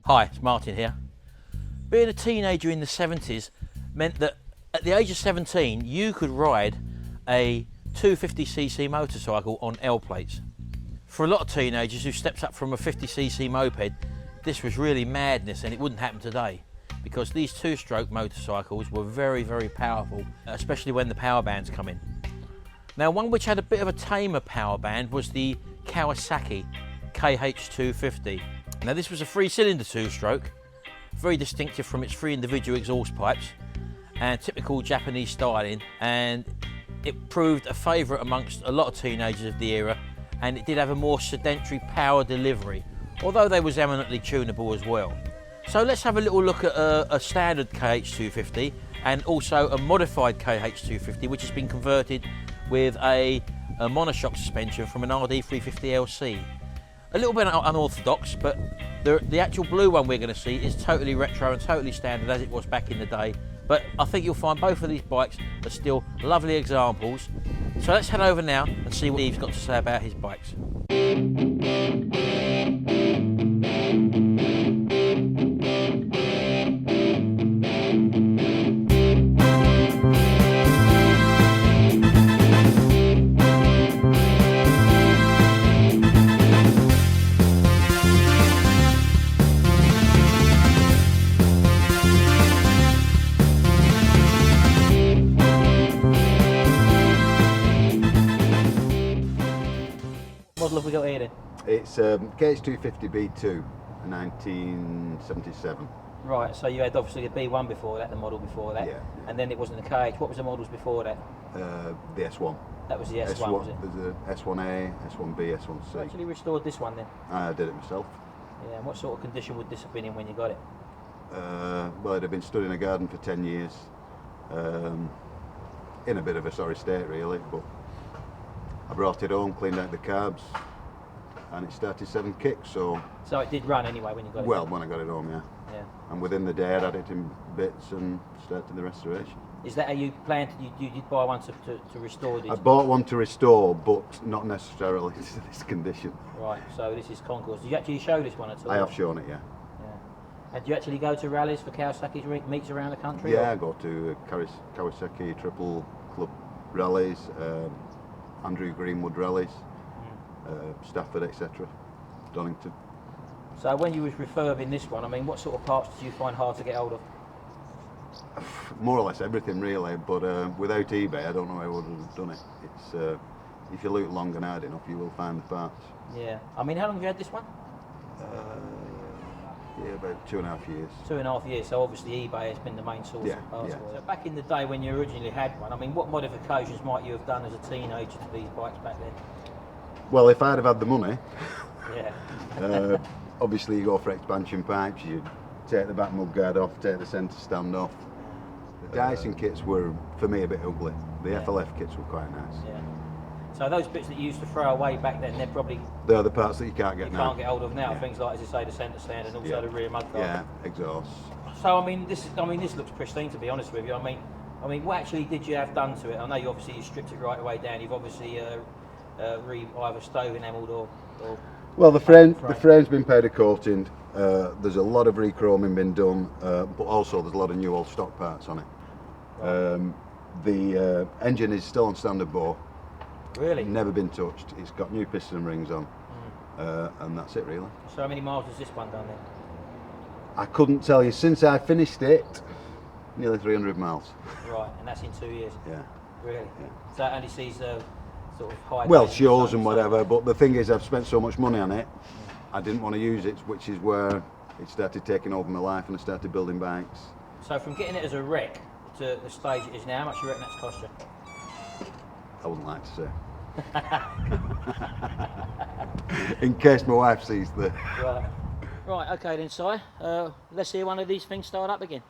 Hi, it's Martin here. Being a teenager in the 70s meant that at the age of 17 you could ride a 250cc motorcycle on L plates. For a lot of teenagers who stepped up from a 50cc moped, this was really madness, and it wouldn't happen today because these two-stroke motorcycles were very, very powerful, especially when the power bands come in. Now, one which had a bit of a tamer power band was the Kawasaki KH250. Now, this was a three-cylinder two-stroke, very distinctive from its three individual exhaust pipes and typical Japanese styling, and it proved a favourite amongst a lot of teenagers of the era, and it did have a more sedentary power delivery, although they was eminently tunable as well. So let's have a little look at a standard KH250 and also a modified KH250 which has been converted with a monoshock suspension from an RD350LC. A little bit unorthodox, but the actual blue one we're going to see is totally retro and totally standard as it was back in the day. But I think you'll find both of these bikes are still lovely examples. So let's head over now and see what Steve's got to say about his bikes. What model have we got here then? It's KH250B2, 1977. Right, so you had obviously the B1 before that, the model before that, Yeah. and then it wasn't the KH. What was the models before that? The S1. That was the S1, was it? There's a S1A, S1B, S1C. You actually restored this one then? I did it myself. Yeah, and what sort of condition would this have been in when you got it? Well, it had been stood in a garden for 10 years. In a bit of a sorry state really, but I brought it home, cleaned out the carbs, and it started 7 kicks, so... So it did run anyway when you got it? Well, when I got it home, yeah. Yeah. And within the day I had it in bits and started the restoration. Is that how you planned, you did buy one to restore these? I bought one to restore, but not necessarily to this condition. Right, so this is Concourse. Did you actually show this one at all? I have shown it, yeah. And do you actually go to rallies for Kawasaki's meets around the country? Yeah, I go to Kawasaki Triple Club rallies, Andrew Greenwood rallies, Stafford, etc. Donington. So when you was refurbing this one, I mean, what sort of parts did you find hard to get hold of? More or less everything really, but without eBay I don't know how I would have done it. It's if you look long and hard enough you will find the parts. Yeah, I mean, how long have you had this one? Yeah, about 2.5 years. 2.5 years, so obviously eBay has been the main source of parts for it. So back in the day when you originally had one, I mean, what modifications might you have done as a teenager to these bikes back then? Well, if I'd have had the money, yeah. Obviously you go for expansion pipes, you take the back mudguard off, take the centre stand off. The Dyson kits were, for me, a bit ugly. The FLF kits were quite nice. Yeah. So those bits that you used to throw away back then, they're the parts that you can't get now. You can't get hold of now. Yeah. Things like, as you say, the centre stand and also the rear mudguard. Yeah, exhaust. So I mean, this looks pristine, to be honest with you. I mean, what actually did you have done to it? I know you obviously stripped it right away down. You've obviously either stove enameled or. Well, the frame's been powder coated. There's a lot of re-chroming been done, but also there's a lot of new old stock parts on it. Right. The engine is still on standard bore. Really? Never been touched. It's got new piston rings on, and that's it really. So how many miles has this one done then? I couldn't tell you. Since I finished it, nearly 300 miles. Right, and that's in 2 years? Yeah. Really? Yeah. So that only sees sort of high... Well, shows and whatever, but the thing is I've spent so much money on it, I didn't want to use it, which is where it started taking over my life and I started building bikes. So from getting it as a wreck to the stage it is now, how much do you reckon that's cost you? I wouldn't like to say. In case my wife sees the... Right, okay then, Si. Let's hear one of these things start up again.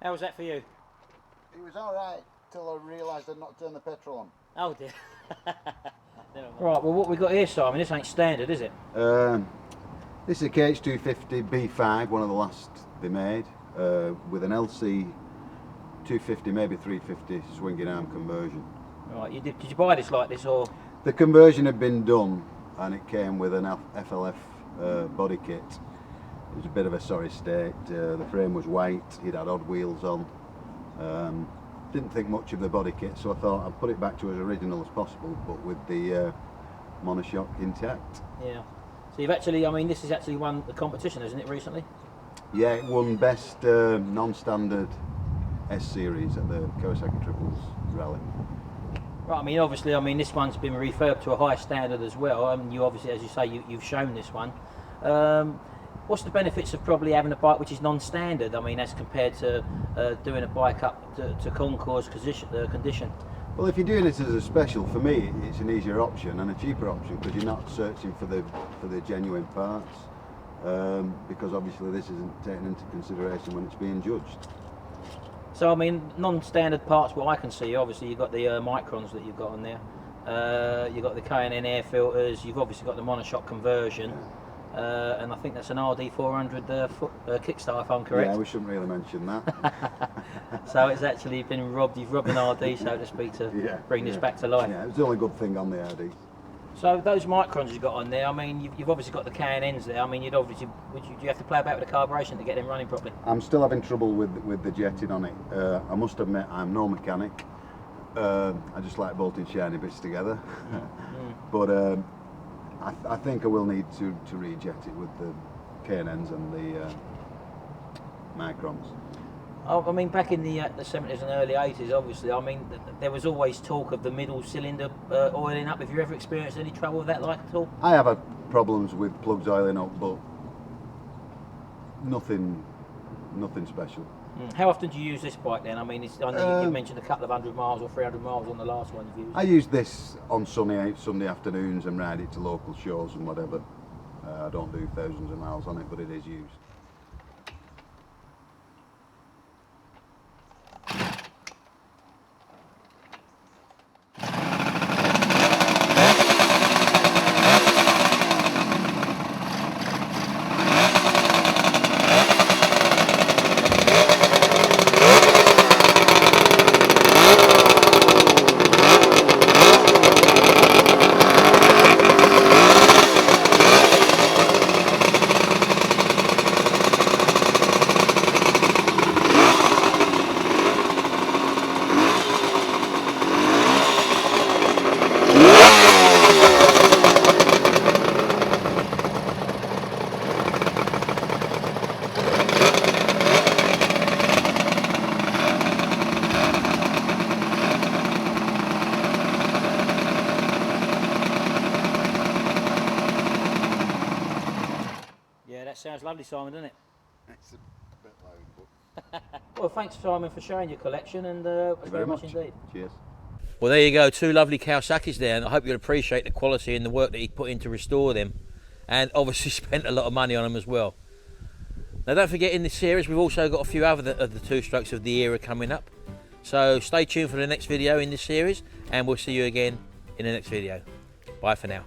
How was that for you? It was alright till I realised I'd not turned the petrol on. Oh dear. Right, well what we got here, Simon, this ain't standard, is it? This is a KH250 B5, one of the last they made, with an LC 250, maybe 350 swinging arm conversion. Right, did you buy this like this, or? The conversion had been done and it came with an FLF body kit. It was a bit of a sorry state. The frame was white, it had odd wheels on. Didn't think much of the body kit, so I thought I'd put it back to as original as possible, but with the monoshock intact. Yeah. So you've actually, I mean, this has actually won the competition, hasn't it, recently? Yeah, it won best non-standard S-Series at the Kawasaki Triples Rally. Right, I mean, obviously, I mean, this one's been refurbed to a high standard as well. You obviously, as you say, you've shown this one. What's the benefits of probably having a bike which is non-standard? I mean, as compared to doing a bike up to Concours condition. Well, if you're doing it as a special, for me, it's an easier option and a cheaper option because you're not searching for the genuine parts. Because obviously this isn't taken into consideration when it's being judged. So I mean, non-standard parts, what I can see, obviously you've got the microns that you've got on there. You've got the K&N air filters. You've obviously got the monoshock conversion. And I think that's an RD400 kickstart, if I'm correct. Yeah, we shouldn't really mention that. So it's actually been robbed. You've robbed an RD, so to speak, to bring this back to life. Yeah, it was the only good thing on the RD. So those microns you've got on there, I mean, you've obviously got the K&Ns there. I mean, do you have to play about with the carburation to get them running properly? I'm still having trouble with the jetting on it. I must admit, I'm no mechanic. I just like bolting shiny bits together. But I think I will need to rejet it with the K&Ns and the microns. I mean, back in the 70s and early 80s, obviously, I mean, there was always talk of the middle cylinder oiling up. Have you ever experienced any trouble with that, like, at all? I have had problems with plugs oiling up, but nothing special. How often do you use this bike then? I mean, I know you mentioned a couple of 100 miles or 300 miles on the last one you've used. I use this on Sunday afternoons and ride it to local shows and whatever. I don't do thousands of miles on it, but it is used. That sounds lovely, Simon, doesn't it? It's a bit loud, but... Well, thanks, Simon, for sharing your collection, and thank you very much indeed. Cheers. Well, there you go, two lovely Kawasaki's there, and I hope you'll appreciate the quality and the work that he put in to restore them, and obviously spent a lot of money on them as well. Now, don't forget, in this series we've also got a few other of the two-strokes of the era coming up, so stay tuned for the next video in this series, and we'll see you again in the next video. Bye for now.